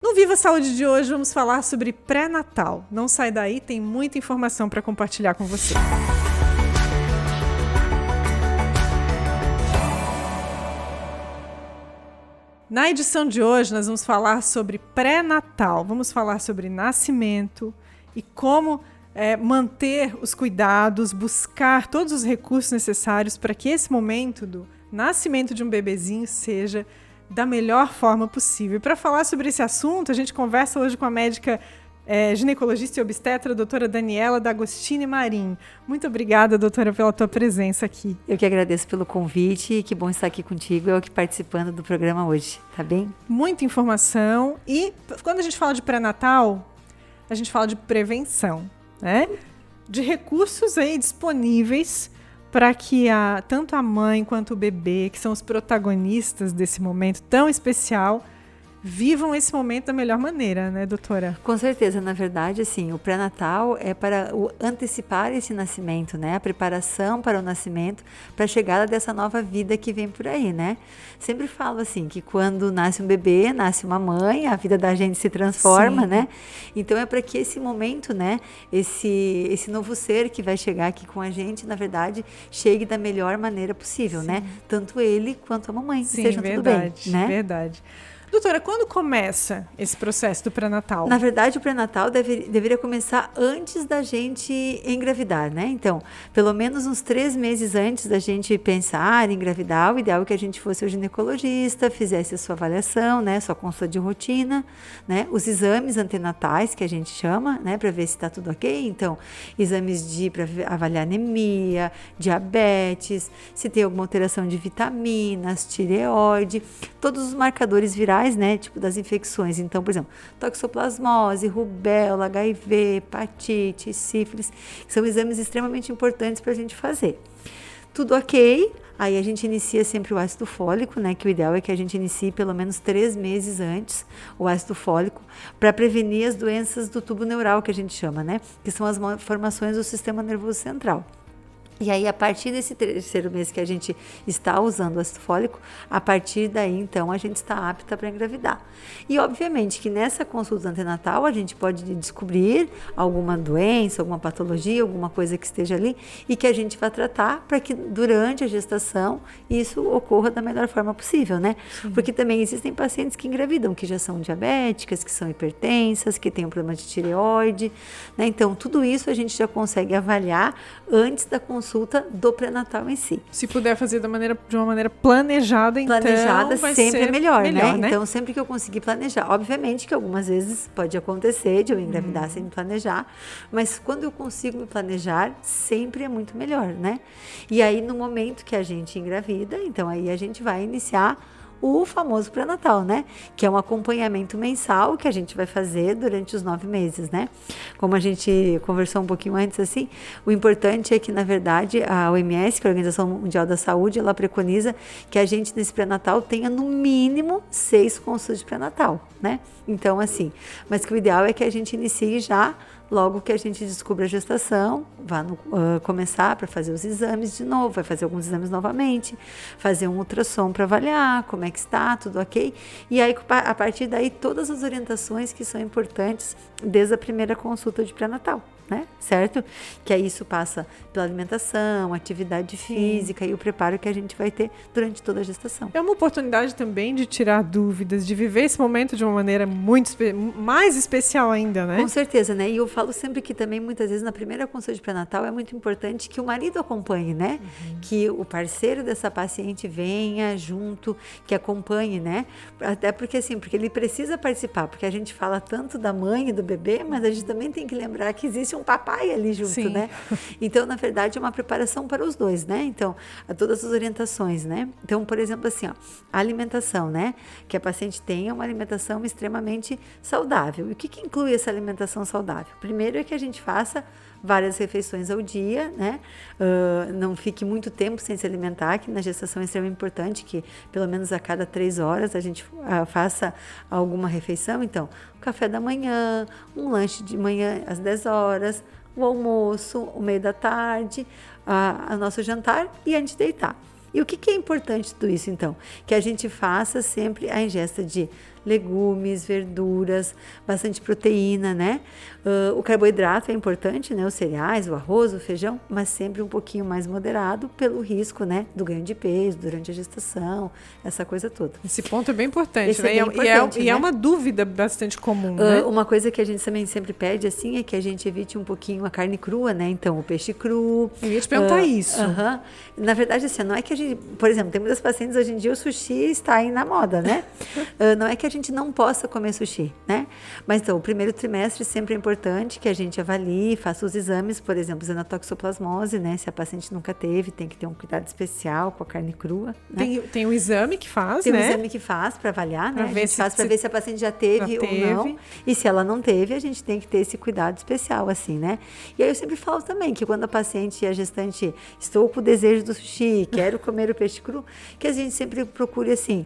No Viva Saúde de hoje vamos falar sobre pré-natal. Não sai daí, tem muita informação para compartilhar com você. Na edição de hoje nós vamos falar sobre pré-natal, vamos falar sobre nascimento e como manter os cuidados, buscar todos os recursos necessários para que esse momento do nascimento de um bebezinho seja da melhor forma possível. Para falar sobre esse assunto, a gente conversa hoje com a médica ginecologista e obstetra, a doutora Daniela D'Agostini Marim. Muito obrigada, doutora, pela tua presença aqui. Eu que agradeço pelo convite e que bom estar aqui contigo, eu aqui participando do programa hoje, tá bem? Muita informação e quando a gente fala de pré-natal, a gente fala de prevenção, né? De recursos aí disponíveis para que tanto a mãe quanto o bebê, que são os protagonistas desse momento tão especial, vivam esse momento da melhor maneira, né, doutora? Com certeza, na verdade, assim, o pré-natal é para antecipar esse nascimento, né? A preparação para o nascimento, para a chegada dessa nova vida que vem por aí, né? Sempre falo assim, que quando nasce um bebê, nasce uma mãe, a vida da gente se transforma, né? Então é para que esse momento, né, esse novo ser que vai chegar aqui com a gente, na verdade, chegue da melhor maneira possível, né? Tanto ele quanto a mamãe, sejam tudo bem, né? Verdade. Doutora, quando começa esse processo do pré-natal? Na verdade, o pré-natal deveria começar antes da gente engravidar, né? Então, pelo menos uns 3 meses antes da gente pensar em engravidar, o ideal é que a gente fosse o ginecologista, fizesse a sua avaliação, né? Sua consulta de rotina, né? Os exames antenatais, que a gente chama, né? Para ver se está tudo ok. Então, exames para avaliar anemia, diabetes, se tem alguma alteração de vitaminas, tireoide, todos os marcadores virais, né, tipo das infecções. Então, por exemplo, toxoplasmose, rubéola, HIV, hepatite, sífilis, que são exames extremamente importantes para a gente fazer. Tudo ok, aí a gente inicia sempre o ácido fólico, né, que o ideal é que a gente inicie pelo menos 3 meses antes o ácido fólico, para prevenir as doenças do tubo neural, que a gente chama, né, que são as malformações do sistema nervoso central. E aí, a partir desse 3º mês que a gente está usando o ácido fólico, a partir daí, então, a gente está apta para engravidar. E, obviamente, que nessa consulta antenatal, a gente pode descobrir alguma doença, alguma patologia, alguma coisa que esteja ali e que a gente vai tratar para que, durante a gestação, isso ocorra da melhor forma possível, né? Sim. Porque também existem pacientes que engravidam, que já são diabéticas, que são hipertensas, que têm um problema de tireoide, né? Então, tudo isso a gente já consegue avaliar antes da consulta do pré-natal em si. Se puder fazer de uma maneira planejada, então vai sempre ser é melhor, né? né? Então, sempre que eu conseguir planejar. Obviamente que algumas vezes pode acontecer de eu engravidar sem me planejar, mas quando eu consigo me planejar, sempre é muito melhor, né? E aí, no momento que a gente engravida, então aí a gente vai iniciar o famoso pré-natal, né? Que é um acompanhamento mensal que a gente vai fazer durante os 9 meses, né? Como a gente conversou um pouquinho antes, assim, o importante é que, na verdade, a OMS, que é a Organização Mundial da Saúde, ela preconiza que a gente, nesse pré-natal, tenha no mínimo 6 consultas de pré-natal, né? Então, assim, mas que o ideal é que a gente inicie já logo que a gente descubra a gestação, vá começar para fazer os exames de novo, vai fazer alguns exames novamente, fazer um ultrassom para avaliar como é que está, tudo ok. E aí, a partir daí, todas as orientações que são importantes desde a primeira consulta de pré-natal, né? Certo? Que aí isso passa pela alimentação, atividade física e o preparo que a gente vai ter durante toda a gestação. É uma oportunidade também de tirar dúvidas, de viver esse momento de uma maneira muito mais especial ainda, né? Com certeza, né? E eu falo sempre que também, muitas vezes, na primeira consulta de pré-natal, é muito importante que o marido acompanhe, né? Que o parceiro dessa paciente venha junto, que acompanhe, né? Até porque, assim, porque ele precisa participar, porque a gente fala tanto da mãe e do bebê, mas a gente também tem que lembrar que existe um papai ali junto, né? Então, na verdade, é uma preparação para os dois, né? Então, todas as orientações, né? Então, por exemplo, assim, ó, a alimentação, né? Que a paciente tenha uma alimentação extremamente saudável. E o que inclui essa alimentação saudável? Primeiro é que a gente faça várias refeições ao dia, né? Não fique muito tempo sem se alimentar, que na gestação é extremamente importante que pelo menos a cada 3 horas a gente faça alguma refeição. Então, o café da manhã, um lanche de manhã às 10 horas, o almoço, o meio da tarde, o nosso jantar e antes de deitar. E o que é importante tudo isso, então? Que a gente faça sempre a ingesta de legumes, verduras, bastante proteína, né? O carboidrato é importante, né? Os cereais, o arroz, o feijão, mas sempre um pouquinho mais moderado pelo risco, né? Do ganho de peso durante a gestação, essa coisa toda. Esse ponto é bem importante, Esse né? é bem importante, E é né? uma dúvida bastante comum, né? Uma coisa que a gente também sempre pede, assim, é que a gente evite um pouquinho a carne crua, né? Então, o peixe cru. Eu ia te perguntar isso. Na verdade, assim, não é que a gente... Por exemplo, tem muitas pacientes, hoje em dia, o sushi está aí na moda, né? Não é que a gente não possa comer sushi, né? Mas, então, o primeiro trimestre sempre é importante que a gente avalie, faça os exames, por exemplo, xenotoxoplasmose, né? Se a paciente nunca teve, tem que ter um cuidado especial com a carne crua, né? Tem um exame que faz, Tem né? um exame que faz para avaliar, né? Pra ver Para ver se a paciente já teve ou não. E se ela não teve, a gente tem que ter esse cuidado especial, assim, né? E aí eu sempre falo também que quando a paciente e a gestante estou com o desejo do sushi, quero comer o peixe cru, que a gente sempre procure, assim,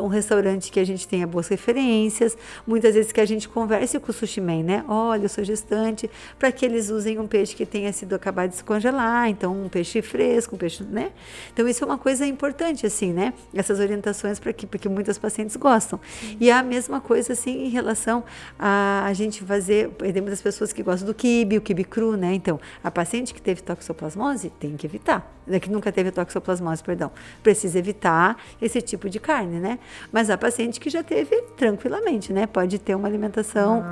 um restaurante que a gente tenha boas referências, muitas vezes que a gente converse com o sushi man, né? Olha, eu sou gestante, para que eles usem um peixe que tenha sido acabado de se congelar, então um peixe fresco, um peixe, né? Então isso é uma coisa importante, assim, né? Essas orientações porque muitas pacientes gostam. E a mesma coisa, assim, em relação a gente fazer, tem muitas pessoas que gostam do quibe, o quibe cru, né? Então, a paciente que teve toxoplasmose tem que evitar, que nunca teve toxoplasmose, perdão, precisa evitar esse tipo de carne, né? Mas a paciente que já teve, tranquilamente, né? Pode ter uma alimentação,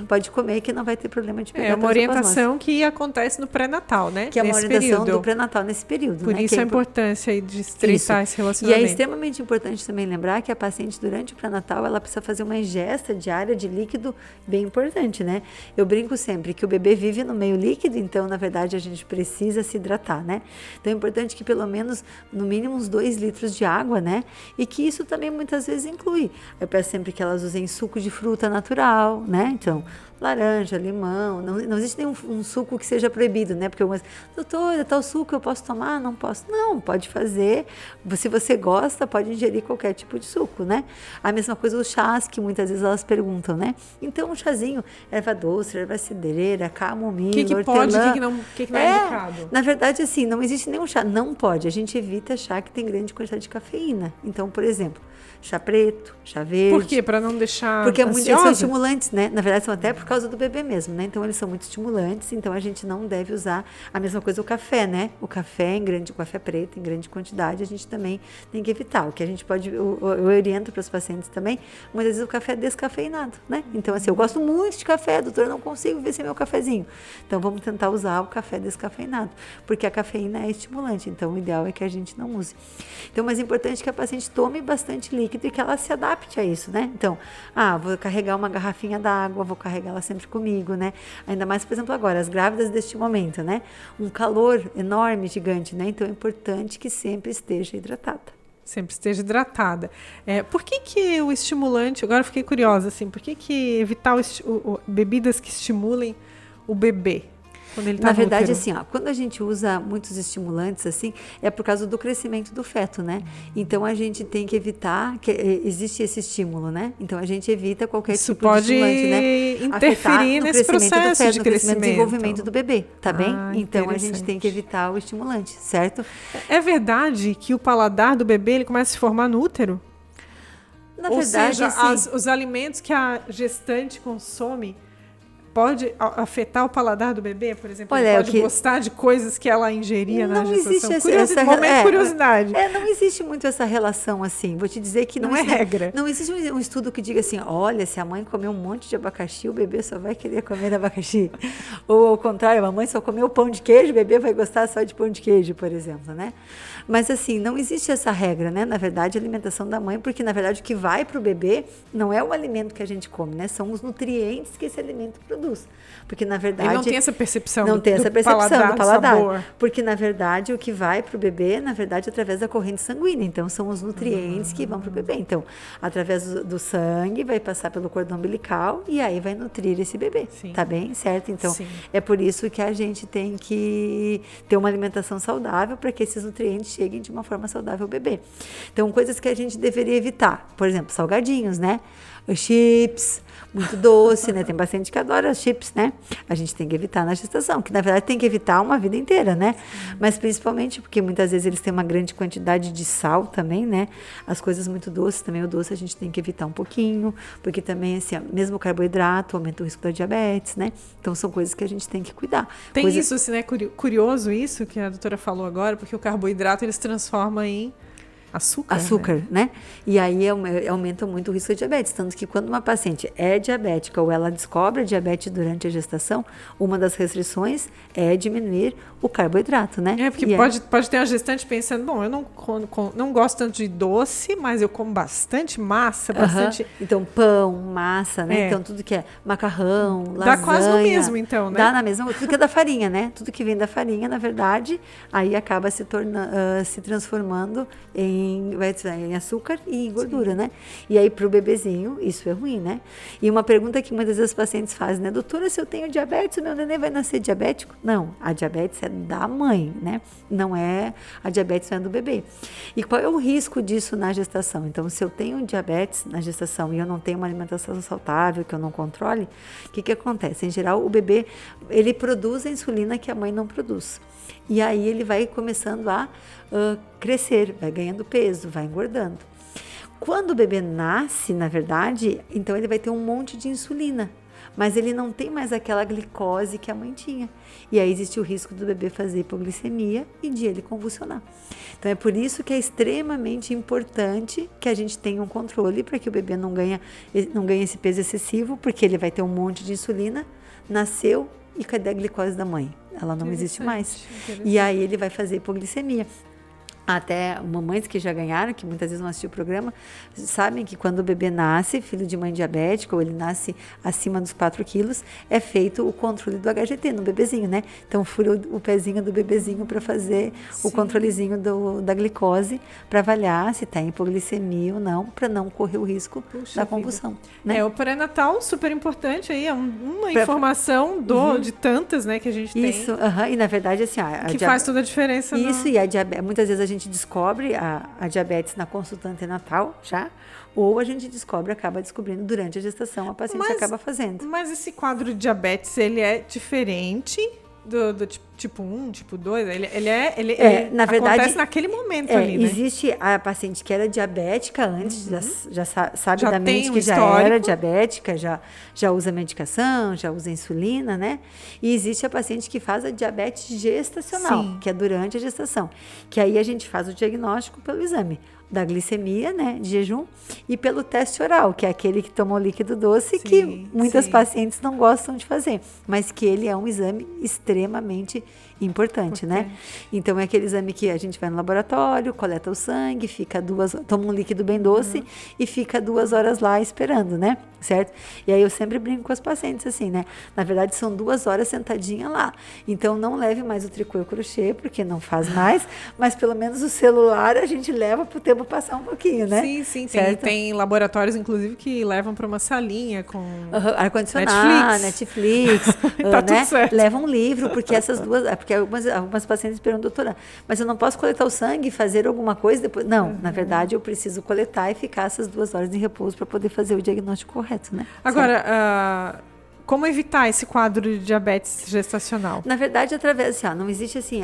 pode comer que não vai ter problema de pegar uma orientação que acontece no pré-natal, né? Que é uma orientação do pré-natal nesse período, Por né? isso a importância aí de estreitar esse relacionamento. E é extremamente importante também lembrar que a paciente, durante o pré-natal, ela precisa fazer uma ingesta diária de líquido bem importante, né? Eu brinco sempre que o bebê vive no meio líquido, então, na verdade, a gente precisa se hidratar, né? Então, é importante que pelo menos, no mínimo, uns 2 litros de água, né? E que isso também muitas vezes inclui. Eu peço sempre que elas usem suco de fruta natural, né? Então, laranja, limão, não existe nenhum suco que seja proibido, né? Porque algumas, doutora, tal suco eu posso tomar? Não posso. Não, pode fazer. Se você gosta, pode ingerir qualquer tipo de suco, né? A mesma coisa os chás, que muitas vezes elas perguntam, né? Então, um chazinho, erva doce, erva cidreira, camomila, hortelã. Pode, o que não é indicado? Na verdade, assim, não existe nenhum chá. Não pode. A gente evita chá que tem grande quantidade de cafeína. Então, por exemplo, chá preto, chá verde. Por quê? Para não deixar Porque eles são estimulantes, né? Na verdade, são até por causa do bebê mesmo, né? Então, eles são muito estimulantes, então a gente não deve usar a mesma coisa o café, né? O café o café preto em grande quantidade, a gente também tem que evitar. O que a gente pode, eu oriento para os pacientes também, muitas vezes o café é descafeinado, né? Então, assim, eu gosto muito de café, doutora, não consigo ver sem meu cafezinho. Então, vamos tentar usar o café descafeinado, porque a cafeína é estimulante, então o ideal é que a gente não use. Então, mas é importante que a paciente tome bastante líquido e que ela se adapte a isso, né? Então, vou carregar uma garrafinha d'água, vou carregar ela sempre comigo, né? Ainda mais, por exemplo, agora, as grávidas deste momento, né? Um calor enorme, gigante, né? Então, é importante que sempre esteja hidratada. Sempre esteja hidratada. Por que o estimulante, agora eu fiquei curiosa, assim, por que evitar bebidas que estimulem o bebê? Na verdade, assim, quando a gente usa muitos estimulantes, assim, é por causa do crescimento do feto, né? Então, a gente tem que evitar que existe esse estímulo, né? Então, a gente evita qualquer tipo de estimulante, né? Isso pode interferir nesse processo do feto, de crescimento e desenvolvimento do bebê, tá bem? Então, a gente tem que evitar o estimulante, certo? É verdade que o paladar do bebê, ele começa a se formar no útero? Ou seja, os alimentos que a gestante consome pode afetar o paladar do bebê, por exemplo? Ele pode gostar de coisas que ela ingeria na gestação? Curiosidade. Não existe muito essa relação assim. Vou te dizer que não é regra. Não existe um estudo que diga assim, olha, se a mãe comer um monte de abacaxi, o bebê só vai querer comer abacaxi. Ou ao contrário, a mãe só comeu pão de queijo, o bebê vai gostar só de pão de queijo, por exemplo, né? Mas assim, não existe essa regra, né? Na verdade, a alimentação da mãe, porque na verdade o que vai para o bebê não é o alimento que a gente come, né? São os nutrientes que esse alimento produz. Porque, na verdade... Ele não tem essa percepção do paladar. Sabor. Porque, na verdade, o que vai para o bebê, na verdade, é através da corrente sanguínea. Então, são os nutrientes que vão para o bebê. Então, através do sangue, vai passar pelo cordão umbilical e aí vai nutrir esse bebê. Sim. Tá bem? Certo? Então, é por isso que a gente tem que ter uma alimentação saudável para que esses nutrientes cheguem de uma forma saudável ao bebê. Então, coisas que a gente deveria evitar. Por exemplo, salgadinhos, né? chips, muito doce, né? Tem paciente que adora chips, né? A gente tem que evitar na gestação, que na verdade tem que evitar uma vida inteira, né? Mas principalmente porque muitas vezes eles têm uma grande quantidade de sal também, né? As coisas muito doces também, o doce a gente tem que evitar um pouquinho, porque também, assim, mesmo o carboidrato aumenta o risco da diabetes, né? Então são coisas que a gente tem que cuidar. Tem isso, assim, né? Curioso isso que a doutora falou agora, porque o carboidrato ele se transforma em açúcar, né? E aí aumenta muito o risco de diabetes. Tanto que quando uma paciente é diabética ou ela descobre a diabetes durante a gestação, uma das restrições é diminuir o carboidrato, né? Porque pode ter uma gestante pensando, bom, eu não gosto tanto de doce, mas eu como bastante massa, bastante... Então, pão, massa, né? Então, tudo que é macarrão, lasanha... Dá quase no mesmo, então, né? Dá na mesma... Tudo que é da farinha, né? Tudo que vem da farinha, na verdade, aí acaba se transformando em açúcar e em gordura, né? E aí, para o bebezinho, isso é ruim, né? E uma pergunta que muitas vezes as pacientes fazem, né? Doutora, se eu tenho diabetes, o meu neném vai nascer diabético? Não, a diabetes é da mãe, né? Não é, a diabetes não é do bebê. E qual é o risco disso na gestação? Então, se eu tenho diabetes na gestação e eu não tenho uma alimentação saudável, que eu não controle, o que acontece? Em geral, o bebê, ele produz a insulina que a mãe não produz. E aí ele vai começando a crescer, vai ganhando peso, vai engordando. Quando o bebê nasce, na verdade, então ele vai ter um monte de insulina, mas ele não tem mais aquela glicose que a mãe tinha. E aí existe o risco do bebê fazer hipoglicemia e de ele convulsionar. Então é por isso que é extremamente importante que a gente tenha um controle para que o bebê não ganhe esse peso excessivo, porque ele vai ter um monte de insulina, nasceu e cadê a glicose da mãe? Ela não existe mais. E aí ele vai fazer hipoglicemia. Até mamães que já ganharam, que muitas vezes não assistiram o programa, sabem que quando o bebê nasce, filho de mãe diabética, ou ele nasce acima dos 4 quilos, é feito o controle do HGT no bebezinho, né? Então, fura o pezinho do bebezinho para fazer o controlezinho da glicose, para avaliar se está em hipoglicemia ou não, para não correr o risco da convulsão. Né? O pré-natal, super importante aí, é uma informação de tantas, né, que a gente tem. Isso, e na verdade, assim... que faz toda a diferença. Isso, e a diabetes, muitas vezes a gente descobre a diabetes na consulta antenatal já, ou a gente acaba descobrindo durante a gestação, a paciente acaba fazendo. Mas esse quadro de diabetes, ele é diferente do tipo 1, tipo 2? Ele na verdade, acontece naquele momento ali, né? Existe a paciente que era diabética antes, já sabe da mente que histórico. Já era diabética, já usa medicação, já usa insulina, né? E existe a paciente que faz a diabetes gestacional, que é durante a gestação. Que aí a gente faz o diagnóstico pelo exame da glicemia, né, de jejum, e pelo teste oral, que é aquele que toma o líquido doce, que muitas pacientes não gostam de fazer, mas que ele é um exame extremamente importante, né? Então é aquele exame que a gente vai no laboratório, coleta o sangue, toma um líquido bem doce e fica 2 horas lá esperando, né? Certo? E aí eu sempre brinco com as pacientes assim, né? Na verdade são 2 horas sentadinha lá. Então não leve mais o tricô e o crochê, porque não faz mais, mas pelo menos o celular a gente leva para o tempo passar um pouquinho, né? Sim. Tem laboratórios, inclusive, que levam para uma salinha com ar-condicionado, Netflix, tá tudo certo. Leva um livro, porque essas duas... Porque algumas pacientes perguntam, doutora, mas eu não posso coletar o sangue e fazer alguma coisa depois? Não, na verdade eu preciso coletar e ficar essas 2 horas de repouso para poder fazer o diagnóstico correto, né? Agora, como evitar esse quadro de diabetes gestacional? Na verdade, através, não existe assim,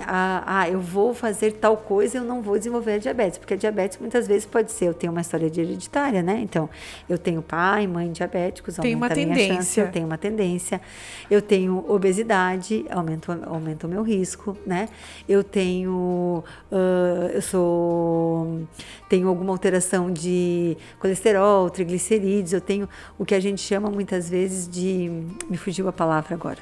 eu vou fazer tal coisa e eu não vou desenvolver a diabetes, porque a diabetes muitas vezes pode ser, eu tenho uma história de hereditária, né? Então, eu tenho pai, mãe diabéticos, aumenta a minha chance, eu tenho uma tendência, eu tenho obesidade, aumenta o meu risco, né? Eu tenho, tenho alguma alteração de colesterol, triglicerídeos, eu tenho o que a gente chama muitas vezes de... Me fugiu a palavra agora.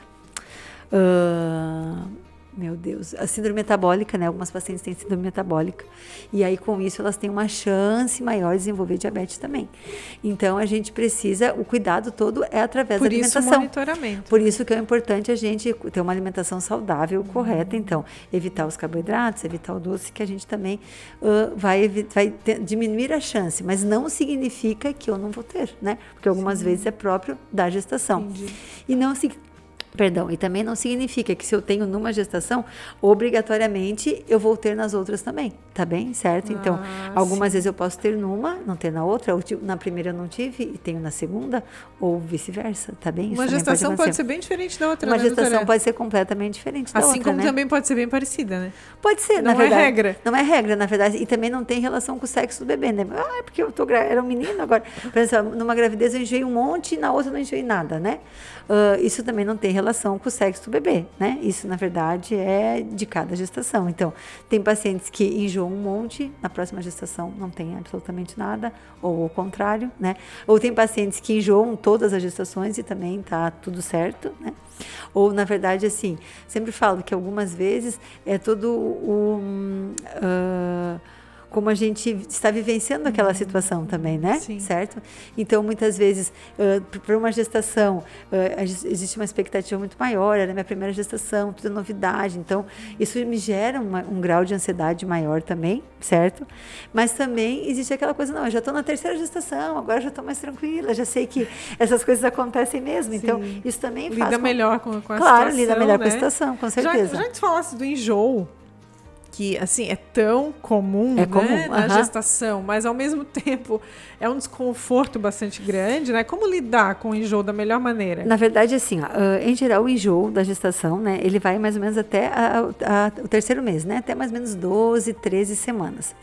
Meu Deus. A síndrome metabólica, né? Algumas pacientes têm síndrome metabólica. E aí, com isso, elas têm uma chance maior de desenvolver diabetes também. Então, a gente precisa... O cuidado todo é através da alimentação. Por isso, monitoramento. Por isso que é importante a gente ter uma alimentação saudável, correta. Então, evitar os carboidratos, evitar o doce, que a gente também vai diminuir a chance. Mas não significa que eu não vou ter, né? Porque algumas vezes é próprio da gestação. Entendi. E não Perdão, e também não significa que se eu tenho numa gestação, obrigatoriamente eu vou ter nas outras também, tá bem? Certo? Então, algumas vezes eu posso ter numa, não ter na outra, ou na primeira eu não tive e tenho na segunda, ou vice-versa, tá bem? Uma gestação pode ser bem diferente da outra, Uma né, gestação doutora? pode ser completamente diferente da outra, assim como né? também pode ser bem parecida, né? Pode ser, na Não verdade. é regra. Não é regra, na verdade. E também não tem relação com o sexo do bebê, né? Ah, porque eu era um menino agora. Por exemplo, numa gravidez eu enjoei um monte e na outra eu não enjoei nada, né? Isso também não tem relação com o sexo do bebê, né? Isso, na verdade, é de cada gestação. Então, tem pacientes que enjoam um monte, na próxima gestação não tem absolutamente nada, ou o contrário, né? Ou tem pacientes que enjoam todas as gestações e também tá tudo certo, né? Ou, na verdade, assim, sempre falo que algumas vezes é todo como a gente está vivenciando aquela situação também, né? Sim. Certo? Então, muitas vezes, para uma gestação, existe uma expectativa muito maior, era a minha primeira gestação, tudo é novidade, então isso me gera um grau de ansiedade maior também, certo? Mas também existe aquela coisa, não, eu já estou na terceira gestação, agora já estou mais tranquila, já sei que essas coisas acontecem mesmo, então isso também faz... Lida melhor com a situação, claro, lida melhor né? com a situação, com certeza. Já que tu falasse do enjoo, que, assim, é tão comum, comum, na gestação, mas, ao mesmo tempo, é um desconforto bastante grande, né? Como lidar com o enjoo da melhor maneira? Na verdade, assim, em geral, o enjoo da gestação, né? Ele vai mais ou menos até o terceiro mês, né? Até mais ou menos 12, 13 semanas.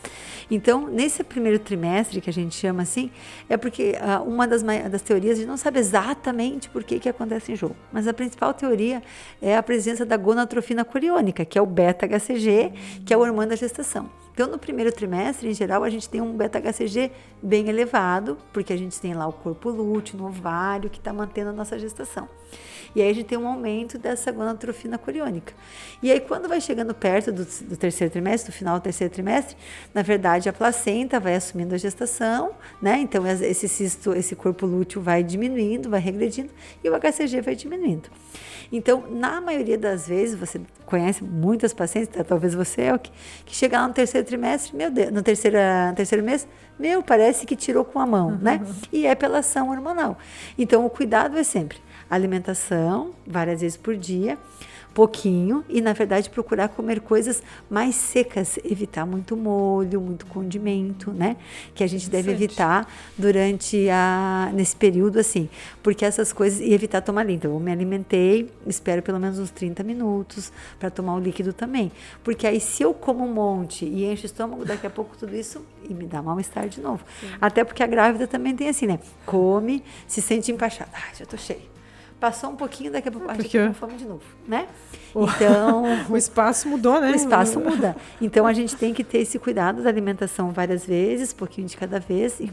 Então, nesse primeiro trimestre, que a gente chama assim, é porque uma das teorias, a gente não sabe exatamente por que acontece enjoo, mas a principal teoria é a presença da gonatrofina coriônica, que é o beta-HCG, que é o hormônio da gestação. Então, no primeiro trimestre, em geral, a gente tem um beta-HCG bem elevado, porque a gente tem lá o corpo lúteo, no ovário, que está mantendo a nossa gestação. E aí a gente tem um aumento dessa gonatrofina coriônica. E aí, quando vai chegando perto do terceiro trimestre, do final do terceiro trimestre, na verdade, a placenta vai assumindo a gestação, né? Então, esse corpo lúteo vai diminuindo, vai regredindo, e o HCG vai diminuindo. Então, na maioria das vezes, você conhece muitas pacientes, talvez você é o que chega lá no terceiro trimestre, meu Deus, no terceiro mês, parece que tirou com a mão, né? E é pela ação hormonal. Então, o cuidado é sempre alimentação, várias vezes por dia, pouquinho, e na verdade procurar comer coisas mais secas, evitar muito molho, muito condimento, né? Que a gente deve evitar nesse período assim, porque essas coisas, e evitar tomar líquido. Então, eu me alimentei, espero pelo menos uns 30 minutos para tomar o líquido também, porque aí se eu como um monte e encho o estômago, daqui a pouco tudo isso e me dá mal-estar de novo. Sim. Até porque a grávida também tem assim, né? Come, se sente empachada, já tô cheia. Passou um pouquinho, daqui a pouco, já tô com fome de novo, né? Então... o espaço mudou, né? O espaço muda. Então, a gente tem que ter esse cuidado da alimentação várias vezes, pouquinho de cada vez, e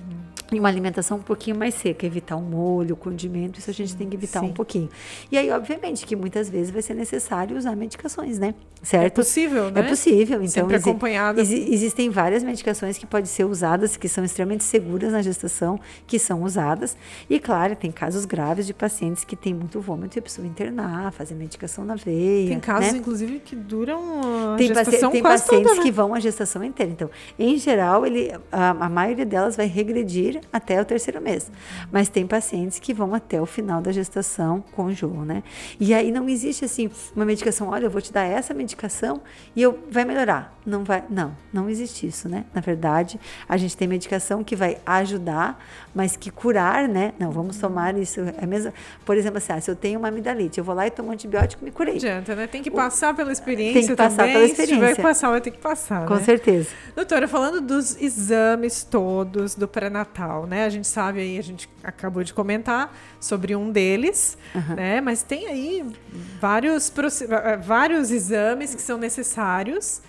uma alimentação um pouquinho mais seca, evitar o molho, o condimento, isso a gente tem que evitar um pouquinho. E aí, obviamente, que muitas vezes vai ser necessário usar medicações, né? Certo? É possível, né? É possível. Então, sempre acompanhada. Existem várias medicações que podem ser usadas, que são extremamente seguras na gestação, que são usadas. E, claro, tem casos graves de pacientes que têm muito vômito e precisam internar, fazer medicação na veia. Tem casos, né? Inclusive, que duram a tem gestação tem quase pacientes toda, né? que vão a gestação inteira. Então, em geral, a maioria delas vai regredir até o terceiro mês. Mas tem pacientes que vão até o final da gestação com enjoo, né? E aí não existe, assim, uma medicação, olha, eu vou te dar essa medicação e vai melhorar. Não vai, não existe isso, né? Na verdade, a gente tem medicação que vai ajudar, mas que curar, né? Não, vamos tomar isso. É mesmo, por exemplo, assim, se eu tenho uma amidalite, eu vou lá e tomo antibiótico e me curei. Não adianta, né? Tem que passar pela experiência também. Tem que passar também. pela experiência. Se tiver que passar, vai ter que passar, Com né? certeza. Doutora, falando dos exames todos do pré-natal, né? A gente sabe aí, a gente acabou de comentar sobre um deles, né? Mas tem aí vários exames que são necessários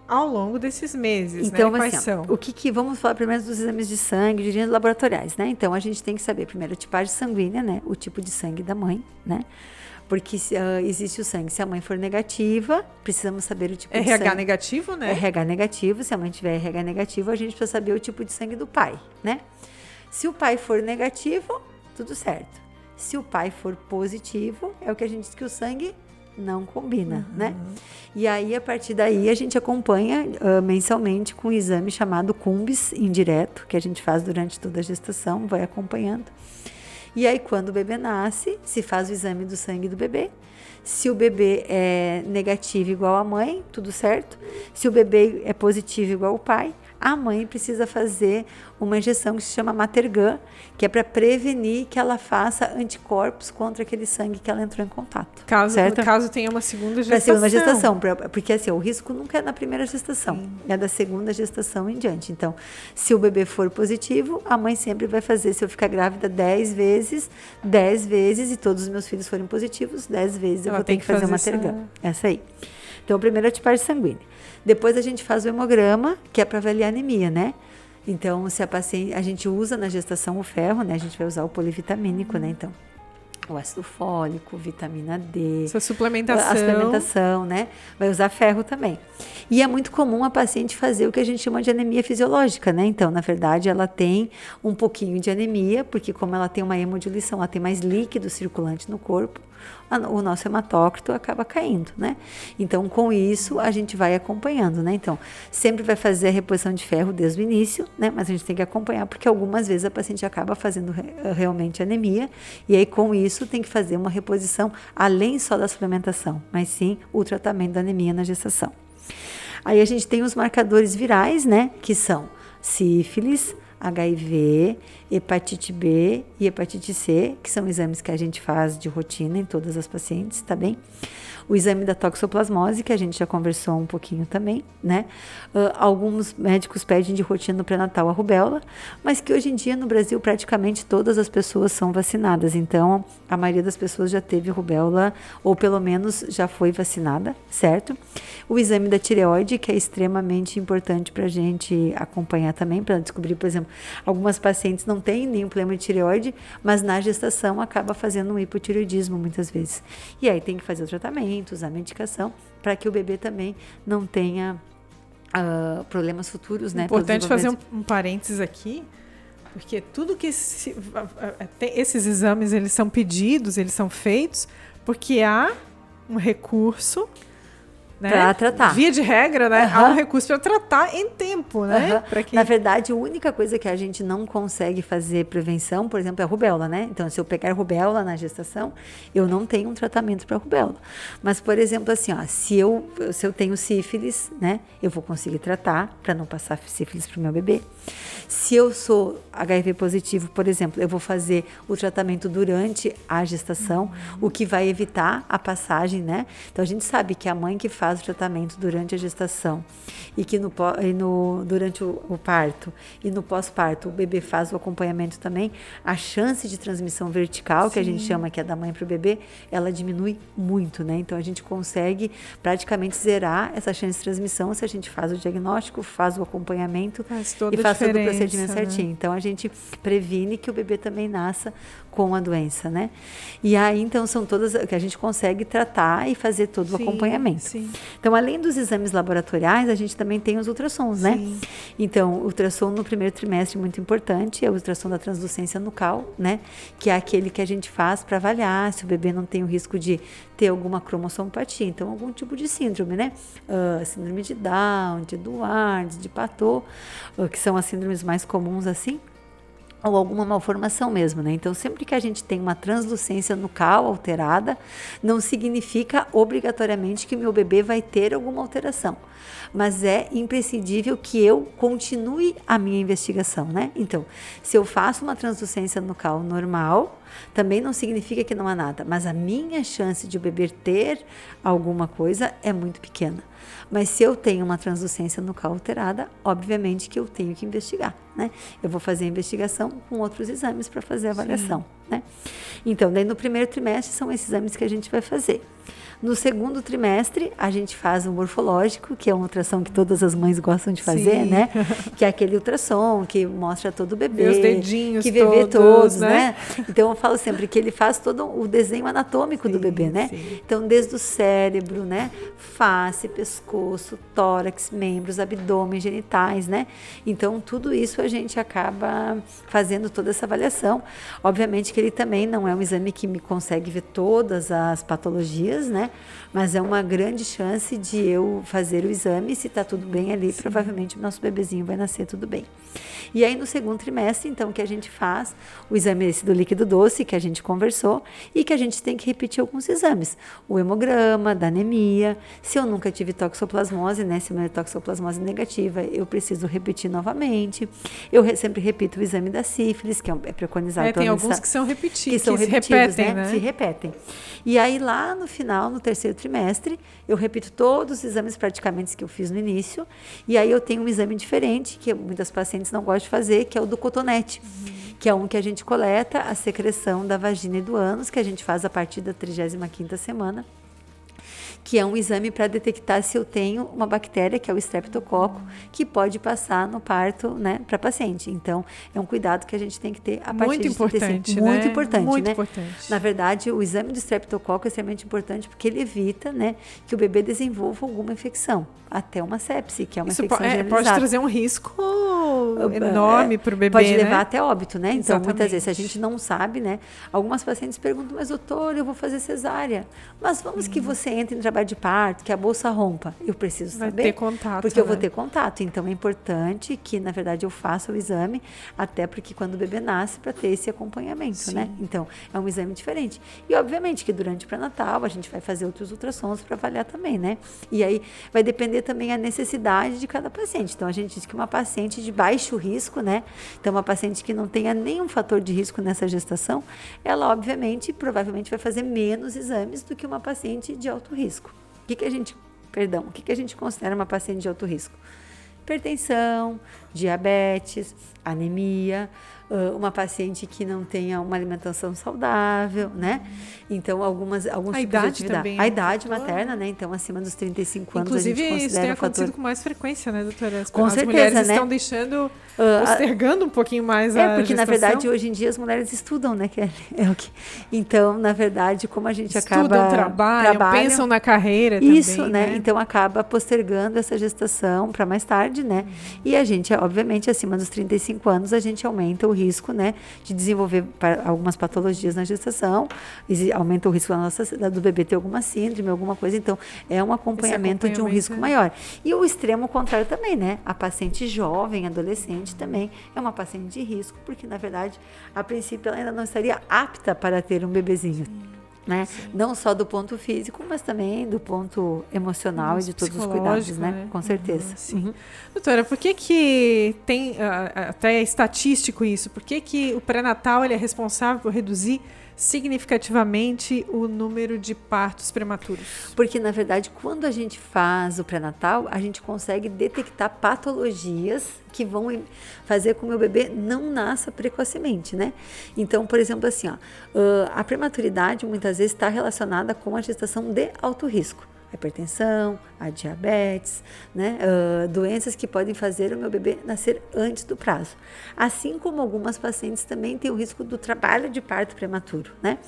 ao longo desses meses, então, né? Quais assim, são? Vamos falar primeiro dos exames de sangue, de urina laboratoriais, né? Então, a gente tem que saber primeiro a tipagem sanguínea, né? O tipo de sangue da mãe, né? Porque existe o sangue. Se a mãe for negativa, precisamos saber o tipo de sangue. RH negativo, né? RH negativo. Se a mãe tiver RH negativo, a gente precisa saber o tipo de sangue do pai, né? Se o pai for negativo, tudo certo. Se o pai for positivo, é o que a gente diz que o sangue não combina, né? E aí, a partir daí, a gente acompanha mensalmente com um exame chamado CUMBS indireto, que a gente faz durante toda a gestação, vai acompanhando. E aí, quando o bebê nasce, se faz o exame do sangue do bebê. Se o bebê é negativo igual a mãe, tudo certo. Se o bebê é positivo igual o pai, a mãe precisa fazer uma injeção que se chama Matergan, que é para prevenir que ela faça anticorpos contra aquele sangue que ela entrou em contato. Caso tenha uma segunda gestação. Para segunda gestação, porque assim, o risco nunca é na primeira gestação, é da segunda gestação em diante. Então, se o bebê for positivo, a mãe sempre vai fazer, se eu ficar grávida 10 vezes, e todos os meus filhos forem positivos, 10 vezes eu vou ter que fazer uma Matergan. Essa aí. Então, primeiro é a tipagem sanguínea. Depois a gente faz o hemograma, que é para avaliar a anemia, né? Então, se a paciente, a gente usa na gestação o ferro, né? A gente vai usar o polivitamínico, né? Então, o ácido fólico, vitamina D. Essa suplementação. A suplementação, né? Vai usar ferro também. E é muito comum a paciente fazer o que a gente chama de anemia fisiológica, né? Então, na verdade, ela tem um pouquinho de anemia, porque como ela tem uma hemodiluição, ela tem mais líquido circulante no corpo, o nosso hematócrito acaba caindo, né? Então, com isso, a gente vai acompanhando, né? Então, sempre vai fazer a reposição de ferro desde o início, né? Mas a gente tem que acompanhar, porque algumas vezes a paciente acaba fazendo realmente anemia, e aí, com isso, tem que fazer uma reposição, além só da suplementação, mas sim o tratamento da anemia na gestação. Aí, a gente tem os marcadores virais, né? Que são sífilis, HIV, hepatite B e hepatite C, que são exames que a gente faz de rotina em todas as pacientes, tá bem? O exame da toxoplasmose, que a gente já conversou um pouquinho também, né? Alguns médicos pedem de rotina no pré-natal a rubéola, mas que hoje em dia no Brasil praticamente todas as pessoas são vacinadas, então a maioria das pessoas já teve rubéola ou pelo menos já foi vacinada, certo? O exame da tireoide, que é extremamente importante para a gente acompanhar também, para descobrir, por exemplo, algumas pacientes não têm nenhum problema de tireoide, mas na gestação acaba fazendo um hipotireoidismo muitas vezes. E aí tem que fazer o tratamento, usar medicação, para que o bebê também não tenha problemas futuros, né? Importante fazer um parênteses aqui, porque tudo que esses exames, eles são pedidos, eles são feitos, porque há um recurso, né? Para tratar. Via de regra, né? Há um recurso para tratar em tempo, né? Na verdade, a única coisa que a gente não consegue fazer prevenção, por exemplo, é a rubéola, né? Então, se eu pegar rubéola na gestação, eu não tenho um tratamento para rubéola. Mas, por exemplo, assim, ó, se eu tenho sífilis, né? Eu vou conseguir tratar para não passar sífilis para o meu bebê. Se eu sou HIV positivo, por exemplo, eu vou fazer o tratamento durante a gestação, o que vai evitar a né? Então, a gente sabe que a mãe que faz o tratamento durante a gestação e que durante o parto e no pós-parto o bebê faz o acompanhamento também, a chance de transmissão vertical, que a gente chama que é da mãe para o bebê, ela diminui muito, né? Então, a gente consegue praticamente zerar essa chance de transmissão se a gente faz o diagnóstico, faz o acompanhamento e faz todo o procedimento certinho. Então, a gente previne que o bebê também nasça com a doença, né? E aí, então, são todas que a gente consegue tratar e fazer todo o acompanhamento. Sim. Então, além dos exames laboratoriais, a gente também tem os ultrassons, né? Então, o ultrassom no primeiro trimestre, muito importante, é o ultrassom da translucência nucal, né? Que é aquele que a gente faz para avaliar se o bebê não tem o risco de ter alguma cromossomopatia, então algum tipo de síndrome, né? Síndrome de Down, de Duarte, de Patau, que são as síndromes mais comuns assim, ou alguma malformação mesmo, né? Então, sempre que a gente tem uma translucência nucal alterada, não significa obrigatoriamente que meu bebê vai ter alguma alteração, mas é imprescindível que eu continue a minha investigação, né? Então, se eu faço uma translucência nucal normal, também não significa que não há nada, mas a minha chance de o bebê ter alguma coisa é muito pequena. Mas se eu tenho uma translucência nucal alterada, obviamente que eu tenho que investigar, né? Eu vou fazer a investigação com outros exames para fazer a avaliação, né? Então, daí no primeiro trimestre são esses exames que a gente vai fazer. No segundo trimestre, a gente faz um morfológico, que é uma ultrassom que todas as mães gostam de fazer, né? Que é aquele ultrassom que mostra todo o bebê. Os dedinhos que vê todos, né? Então, eu falo sempre que ele faz todo o desenho anatômico do bebê, né? Então, desde o cérebro, né? Face, pescoço, tórax, membros, abdômen, genitais, né? Então, tudo isso a gente acaba fazendo toda essa avaliação. Obviamente que ele também não é um exame que me consegue ver todas as patologias, né? Mas é uma grande chance de eu fazer o exame, se está tudo bem ali, provavelmente o nosso bebezinho vai nascer tudo bem. E aí no segundo trimestre, então, que a gente faz o exame esse do líquido doce, que a gente conversou, e que a gente tem que repetir alguns exames. O hemograma, da anemia, se eu nunca tive toxoplasmose, né? Se minha toxoplasmose negativa, eu preciso repetir novamente. Eu sempre repito o exame da sífilis, que é preconizado pela tem alguns que são repetidos, que se repetem, né? Se repetem. E aí lá no final, no terceiro trimestre, eu repito todos os exames praticamente que eu fiz no início, e aí eu tenho um exame diferente, que muitas pacientes não gostam de fazer, que é o do cotonete, que é um que a gente coleta a secreção da vagina e do ânus, que a gente faz a partir da 35ª semana, que é um exame para detectar se eu tenho uma bactéria, que é o estreptococo, que pode passar no parto, né, para paciente. Então, é um cuidado que a gente tem que ter a partir muito de importante, né? Muito importante, muito né? importante. Na verdade, o exame do estreptococo é extremamente importante porque ele evita, né, que o bebê desenvolva alguma infecção, até uma sepse, que é uma infecção generalizada. Pode trazer um risco enorme para o bebê, pode levar né? até óbito, né? Então, Exatamente. muitas vezes a gente não sabe, né? Algumas pacientes perguntam, mas doutor, eu vou fazer cesárea. Mas vamos que você entre em trabalho de parto, que a bolsa rompa. Eu preciso Vai saber. ter contato, porque eu vou né? ter contato. Então, é importante que, na verdade, eu faça o exame, até porque quando o bebê nasce, para ter esse acompanhamento, né? Então, é um exame diferente. E, obviamente, que durante o pré-natal, a gente vai fazer outros ultrassons para avaliar também, né? E aí, vai depender também a necessidade de cada paciente. Então, a gente diz que uma paciente de baixo risco, né? Então, uma paciente que não tenha nenhum fator de risco nessa gestação, ela, obviamente, provavelmente vai fazer menos exames do que uma paciente de alto risco. O que a gente considera uma paciente de alto risco? Hipertensão, diabetes, anemia, uma paciente que não tenha uma alimentação saudável, né? Então, alguns tipos de idade atividade. também A é idade fator. materna, né? Então, acima dos 35 anos, Inclusive, a gente considera isso tem acontecido fator... com mais frequência, né, doutora? Com As certeza, mulheres né? estão deixando, postergando um pouquinho mais a porque, gestação. na verdade, hoje em dia as mulheres estudam, né? Então, na verdade, como a gente Estudam, trabalham, pensam na carreira isso, também, né? Então, acaba postergando essa gestação para mais tarde, né? E a gente, obviamente, acima dos 35 anos, a gente aumenta o risco, né? De desenvolver algumas patologias na gestação, aumenta o risco do bebê ter alguma síndrome, alguma coisa. Então, é um acompanhamento de um risco maior. E o extremo contrário também, né? A paciente jovem, adolescente, também é uma paciente de risco, porque, na verdade, a princípio, ela ainda não estaria apta para ter um bebezinho. Né? Não só do ponto físico, mas também do ponto emocional e de todos os cuidados, né? Com certeza. Sim. Doutora, por que tem, até é estatístico isso, por que o pré-natal ele é responsável por reduzir significativamente o número de partos prematuros? Porque, na verdade, quando a gente faz o pré-natal, a gente consegue detectar patologias que vão fazer com que o meu bebê não nasça precocemente, né? Então, por exemplo, assim, a prematuridade muitas vezes está relacionada com a gestação de alto risco. A hipertensão, a diabetes, né? Doenças que podem fazer o meu bebê nascer antes do prazo. Assim como algumas pacientes também têm o risco do trabalho de parto prematuro, né?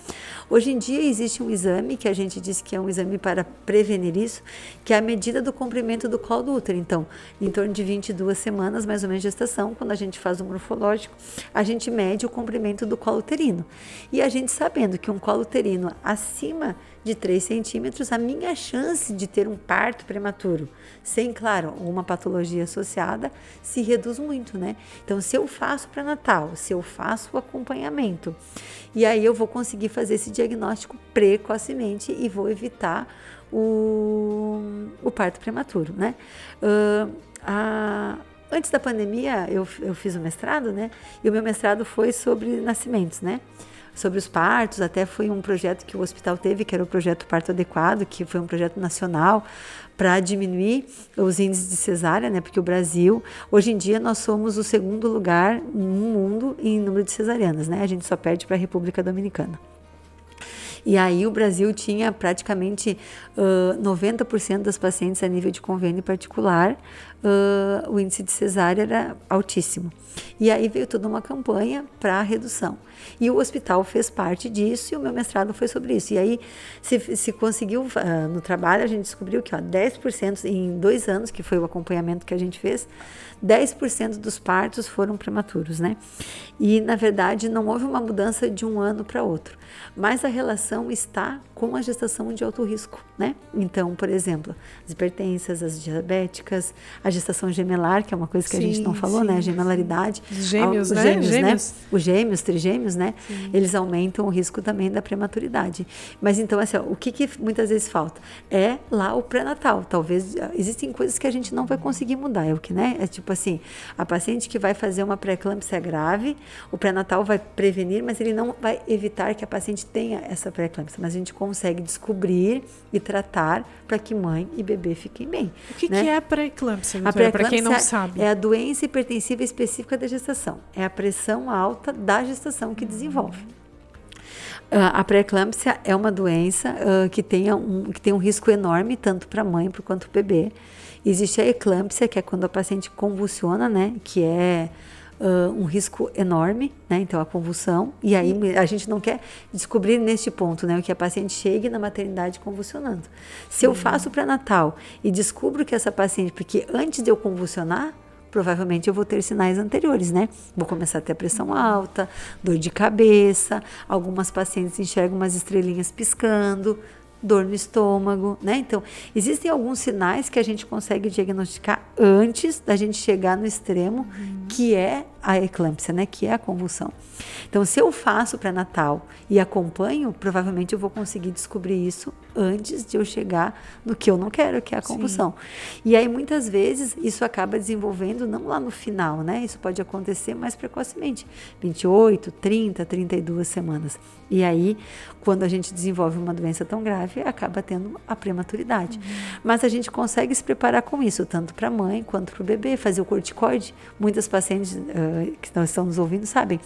Hoje em dia existe um exame que a gente diz que é um exame para prevenir isso, que é a medida do comprimento do colo do útero. Então, em torno de 22 semanas, mais ou menos, de gestação, quando a gente faz o morfológico, a gente mede o comprimento do colo uterino. E a gente sabendo que um colo uterino acima de 3 centímetros, a minha chance de ter um parto prematuro, sem, claro, uma patologia associada, se reduz muito, né? Então, se eu faço pré-natal, se eu faço o acompanhamento, e aí eu vou conseguir fazer esse diagnóstico precocemente e vou evitar o parto prematuro, né? Antes da pandemia, eu fiz o mestrado, né? E o meu mestrado foi sobre nascimentos, né? Sobre os partos, até foi um projeto que o hospital teve, que era o projeto Parto Adequado, que foi um projeto nacional para diminuir os índices de cesárea, né? Porque o Brasil, hoje em dia, nós somos o segundo lugar no mundo em número de cesarianas, né? A gente só perde para a República Dominicana. E aí o Brasil tinha praticamente 90% das pacientes a nível de convênio particular, o índice de cesárea era altíssimo. E aí veio toda uma campanha para redução. E o hospital fez parte disso e o meu mestrado foi sobre isso. E aí se conseguiu, no trabalho a gente descobriu que 10% em 2 anos, que foi o acompanhamento que a gente fez, 10% dos partos foram prematuros, né? E, na verdade, não houve uma mudança de um ano para outro. Mas a relação está com a gestação de alto risco, né? Então, por exemplo, as hipertensas, as diabéticas, a gestação gemelar, que é uma coisa que a gente não falou, né? A gemelaridade. Os gêmeos, né? Gêmeos. Os gêmeos, trigêmeos, né? Sim. Eles aumentam o risco também da prematuridade. Mas, então, assim, o que muitas vezes falta? É lá o pré-natal. Talvez, existem coisas que a gente não vai conseguir mudar. É o que, né? É tipo assim, a paciente que vai fazer uma pré-eclâmpsia grave, o pré-natal vai prevenir, mas ele não vai evitar que a paciente tenha essa pré-eclâmpsia. Mas a gente consegue descobrir e tratar para que mãe e bebê fiquem bem. O que, né? que é a pré-eclâmpsia, A pré-eclâmpsia, para quem não sabe? É a doença hipertensiva específica da gestação. É a pressão alta da gestação que desenvolve. A pré-eclâmpsia é uma doença que tem um risco enorme, tanto para a mãe quanto para o bebê. Existe a eclâmpsia, que é quando a paciente convulsiona, né? Que é um risco enorme, né? Então, a convulsão. E aí, a gente não quer descobrir neste ponto, né? Que a paciente chegue na maternidade convulsionando. Se eu faço pré-natal e descubro que essa paciente... Porque antes de eu convulsionar, provavelmente eu vou ter sinais anteriores, né? Vou começar a ter pressão alta, dor de cabeça, algumas pacientes enxergam umas estrelinhas piscando, dor no estômago, né? Então, existem alguns sinais que a gente consegue diagnosticar antes da gente chegar no extremo, que é a eclâmpsia, né? Que é a convulsão. Então, se eu faço pré-natal e acompanho, provavelmente eu vou conseguir descobrir isso antes de eu chegar no que eu não quero, que é a convulsão. Sim. E aí, muitas vezes, isso acaba desenvolvendo não lá no final, né? Isso pode acontecer mais precocemente, 28, 30, 32 semanas. E aí, quando a gente desenvolve uma doença tão grave, acaba tendo a prematuridade. Mas a gente consegue se preparar com isso, tanto para a mãe quanto para o bebê, fazer o corticoide. Muitas pacientes que estão nos ouvindo sabem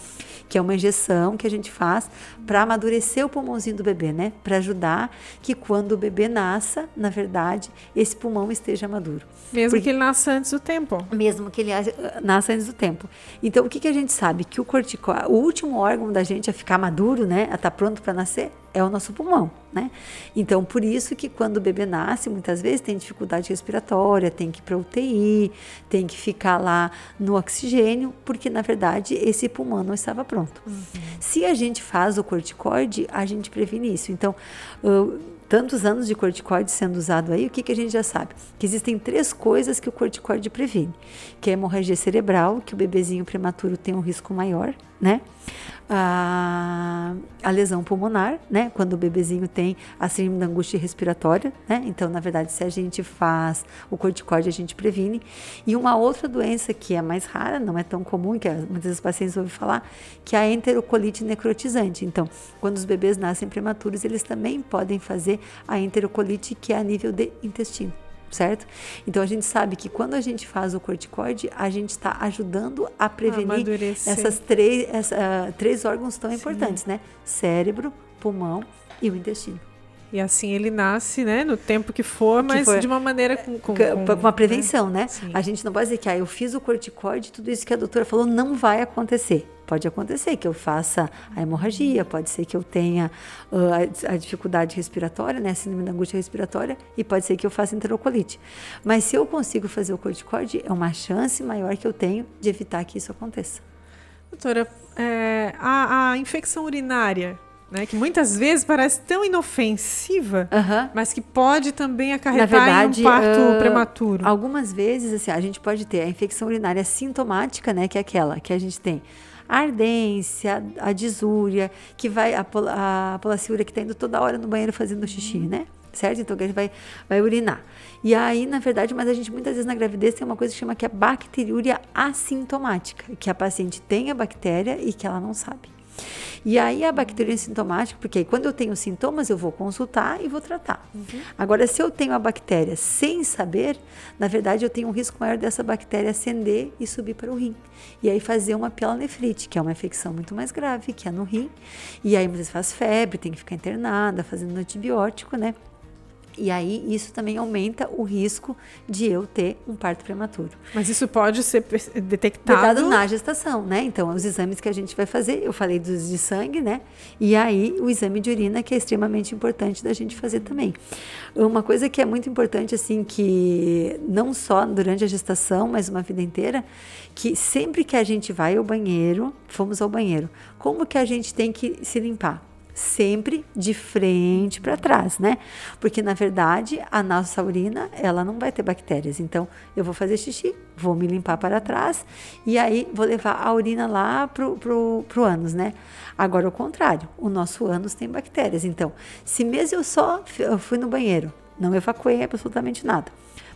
que é uma injeção que a gente faz para amadurecer o pulmãozinho do bebê, né? Para ajudar que quando o bebê nasça, na verdade, esse pulmão esteja maduro. Mesmo que ele nasça antes do tempo. Mesmo que ele nasça antes do tempo. Então, o que a gente sabe? Que o corticoide, o último órgão da gente a ficar maduro, né? A estar pronto para nascer, é o nosso pulmão, né? Então, por isso que quando o bebê nasce, muitas vezes tem dificuldade respiratória, tem que ir para UTI, tem que ficar lá no oxigênio, porque, na verdade, esse pulmão não estava pronto. Se a gente faz o corticoide, a gente previne isso. Então, tantos anos de corticoide sendo usado aí, o que a gente já sabe? Que existem 3 coisas que o corticoide previne, que é a hemorragia cerebral, que o bebezinho prematuro tem um risco maior, né? A lesão pulmonar, né? Quando o bebezinho tem a síndrome da angústia respiratória, né? Então, na verdade, se a gente faz o corticoide, a gente previne. E uma outra doença que é mais rara, não é tão comum, que muitas vezes os pacientes ouvem falar, que é a enterocolite necrotizante. Então, quando os bebês nascem prematuros, eles também podem fazer a enterocolite, que é a nível de intestino. Certo? Então, a gente sabe que quando a gente faz o corticoide, a gente está ajudando a prevenir essas 3 órgãos tão importantes, né? Cérebro, pulmão e o intestino. E assim ele nasce, né? No tempo que for, mas de uma maneira com uma prevenção, né? Sim. A gente não pode dizer que eu fiz o corticoide, tudo isso que a doutora falou não vai acontecer. Pode acontecer que eu faça a hemorragia, pode ser que eu tenha a dificuldade respiratória, né, a síndrome da angústia respiratória, e pode ser que eu faça enterocolite. Mas se eu consigo fazer o corticoide, é uma chance maior que eu tenho de evitar que isso aconteça. Doutora, a infecção urinária, né, que muitas vezes parece tão inofensiva, mas que pode também acarretar, na verdade, em um parto prematuro. Algumas vezes, assim, a gente pode ter a infecção urinária sintomática, né, que é aquela que a gente tem a ardência, a disúria, que vai a polaciúria, que está indo toda hora no banheiro fazendo xixi, né? Certo? Então, que a gente vai urinar. E aí, na verdade, mas a gente muitas vezes na gravidez tem uma coisa que chama que é bacteriúria assintomática, que a paciente tem a bactéria e que ela não sabe. E aí a bacteriurina sintomática, porque aí quando eu tenho sintomas, eu vou consultar e vou tratar. Agora, se eu tenho a bactéria sem saber, na verdade eu tenho um risco maior dessa bactéria ascender e subir para o rim. E aí fazer uma pielonefrite, que é uma infecção muito mais grave, que é no rim. E aí muitas vezes faz febre, tem que ficar internada, fazendo antibiótico, né? E aí, isso também aumenta o risco de eu ter um parto prematuro. Mas isso pode ser detectado na gestação, né? Então, os exames que a gente vai fazer, eu falei dos de sangue, né? E aí, o exame de urina, que é extremamente importante da gente fazer também. Uma coisa que é muito importante, assim, que não só durante a gestação, mas uma vida inteira, que sempre que a gente vai ao banheiro, fomos ao banheiro, como que a gente tem que se limpar? Sempre de frente para trás, né? Porque, na verdade, a nossa urina, ela não vai ter bactérias. Então, eu vou fazer xixi, vou me limpar para trás e aí vou levar a urina lá pro ânus, né? Agora, o contrário, o nosso ânus tem bactérias. Então, se mesmo eu fui no banheiro, não evacuei absolutamente nada,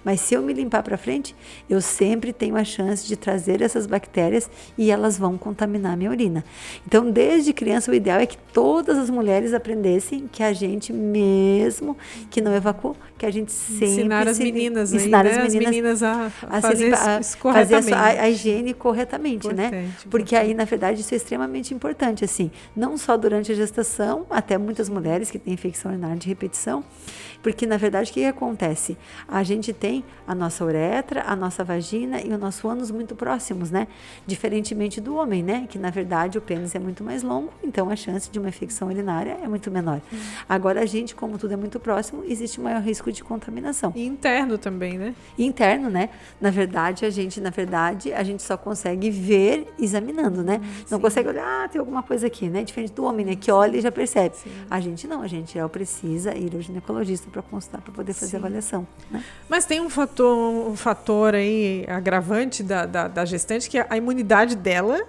mas se eu me limpar para frente, eu sempre tenho a chance de trazer essas bactérias e elas vão contaminar a minha urina. Então, desde criança, o ideal é que todas as mulheres aprendessem que a gente, mesmo que não evacuou, que a gente sempre... Ensinar as meninas a fazer isso corretamente. Fazer a higiene corretamente, né? Porque aí, na verdade, isso é extremamente importante, assim, não só durante a gestação, até muitas mulheres que têm infecção urinária de repetição, porque, na verdade, o que acontece? A gente tem a nossa uretra, a nossa vagina e o nosso ânus muito próximos, né? Diferentemente do homem, né? Que, na verdade, o pênis é muito mais longo, então a chance de uma infecção urinária é muito menor. Agora, a gente, como tudo é muito próximo, existe um maior risco de contaminação. E interno também, né? E interno, né? Na verdade, a gente só consegue ver examinando, né? Não consegue olhar, tem alguma coisa aqui, né? Diferente do homem, né? Que olha e já percebe. Sim. A gente não, a gente precisa ir ao ginecologista para consultar, para poder fazer a avaliação, né? Mas tem um fator aí agravante da gestante, que é a imunidade dela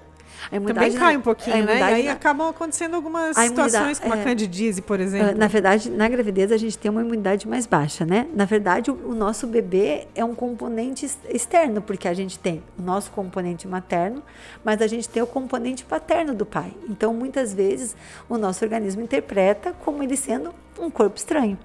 também cai um pouquinho, né? E aí acabam acontecendo algumas situações, como a candidíase, por exemplo. Na verdade, na gravidez, a gente tem uma imunidade mais baixa, né? Na verdade, o nosso bebê é um componente externo, porque a gente tem o nosso componente materno, mas a gente tem o componente paterno do pai. Então, muitas vezes, o nosso organismo interpreta como ele sendo um corpo estranho.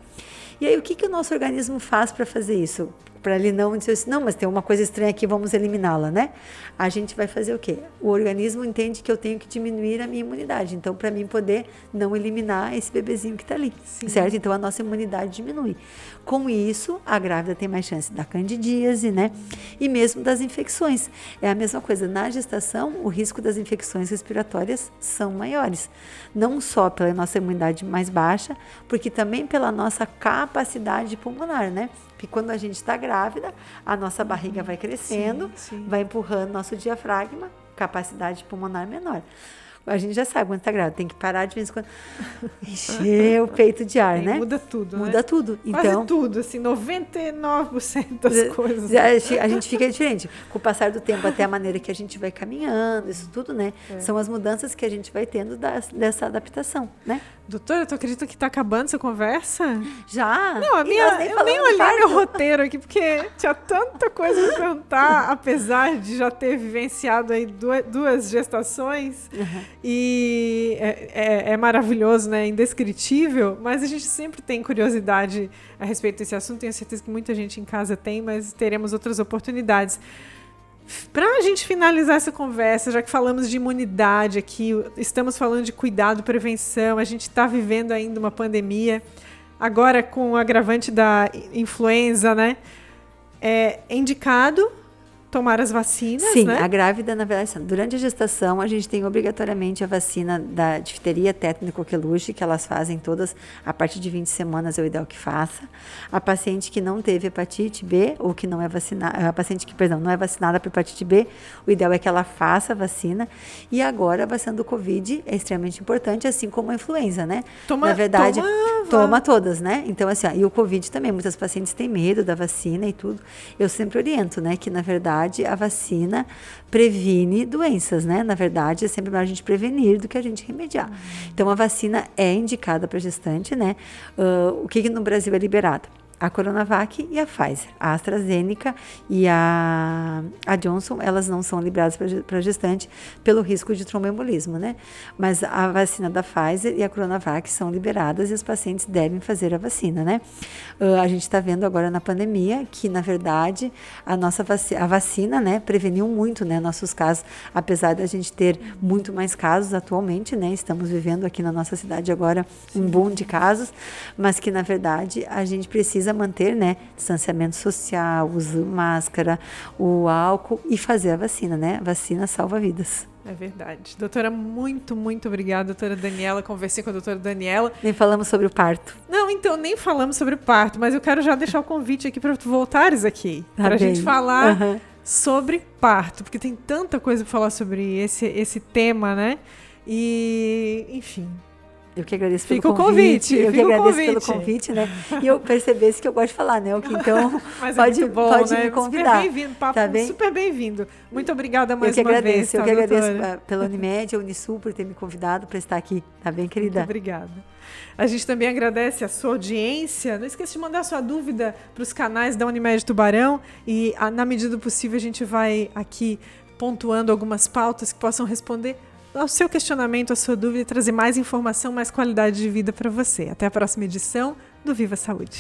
E aí, o que o nosso organismo faz para fazer isso? Para ele não dizer assim, não, mas tem uma coisa estranha aqui, vamos eliminá-la, né? A gente vai fazer o quê? O organismo entende que eu tenho que diminuir a minha imunidade. Então, para mim poder não eliminar esse bebezinho que está ali, certo? Então, a nossa imunidade diminui. Com isso, a grávida tem mais chance da candidíase, né? E mesmo das infecções. É a mesma coisa. Na gestação, o risco das infecções respiratórias são maiores. Não só pela nossa imunidade mais baixa, porque também pela nossa capacidade pulmonar, né? Porque quando a gente está grávida, a nossa barriga vai crescendo, vai empurrando nosso diafragma, capacidade pulmonar menor. A gente já sabe quando está grávida, tem que parar de vez em quando encher o peito de ar, né? Muda tudo, Muda tudo. Quase então, tudo, assim, 99% das coisas. A gente fica diferente. Com o passar do tempo, até a maneira que a gente vai caminhando, isso tudo, né? São as mudanças que a gente vai tendo dessa adaptação, né? Doutora, tu acredita que está acabando essa conversa? Já? Não, eu nem olhei meu roteiro aqui, porque tinha tanta coisa para perguntar, apesar de já ter vivenciado aí duas gestações. E é maravilhoso, né? Indescritível, mas a gente sempre tem curiosidade a respeito desse assunto. Tenho certeza que muita gente em casa tem, mas teremos outras oportunidades. Para a gente finalizar essa conversa, já que falamos de imunidade aqui, estamos falando de cuidado, prevenção, a gente está vivendo ainda uma pandemia, agora com o agravante da influenza, né? É indicado tomar as vacinas, Sim, né? A grávida, na verdade, durante a gestação, a gente tem obrigatoriamente a vacina da difteria, tétano e coqueluche, que elas fazem todas a partir de 20 semanas, é o ideal que faça. A paciente que não teve hepatite B, ou que não é vacinada, a paciente que, não é vacinada para hepatite B, o ideal é que ela faça a vacina. E agora, a vacina do Covid é extremamente importante, assim como a influenza, né? Na verdade, toma todas, né? Então, assim, e o Covid também, muitas pacientes têm medo da vacina e tudo. Eu sempre oriento, né, que, na verdade, a vacina previne doenças, né? Na verdade, é sempre melhor a gente prevenir do que a gente remediar. Então, a vacina é indicada para gestante, né? O que no Brasil é liberado? A Coronavac e a Pfizer. A AstraZeneca e a Johnson, elas não são liberadas para gestante pelo risco de tromboembolismo, né? Mas a vacina da Pfizer e a Coronavac são liberadas e os pacientes devem fazer a vacina, né? A gente está vendo agora na pandemia que, na verdade, a vacina, né, preveniu muito, né, nossos casos, apesar da gente ter muito mais casos atualmente, né? Estamos vivendo aqui na nossa cidade agora um boom de casos, mas que, na verdade, a gente precisa manter, né, distanciamento social, uso máscara, o álcool e fazer a vacina, né? A vacina salva vidas. É verdade. Doutora, muito, muito obrigada, doutora Daniela. Conversei com a doutora Daniela. Nem falamos sobre o parto. Não, então, nem falamos sobre o parto, mas eu quero já deixar o convite aqui para tu voltares aqui, para a gente falar sobre parto, porque tem tanta coisa para falar sobre esse tema, né? E, enfim... Eu que agradeço pelo convite. Eu que agradeço pelo convite, né? E eu percebesse que eu gosto de falar, né? Então, pode né? me convidar. Super bem-vindo, papo tá bem? Super bem-vindo. Muito obrigada mais uma vez. Eu que agradeço pela Unimed, a Unisul, por ter me convidado para estar aqui. Tá bem, querida? Muito obrigada. A gente também agradece a sua audiência. Não esqueça de mandar sua dúvida para os canais da Unimed Tubarão e, na medida do possível, a gente vai aqui pontuando algumas pautas que possam responder ao seu questionamento, à sua dúvida e trazer mais informação, mais qualidade de vida para você. Até a próxima edição do Viva Saúde.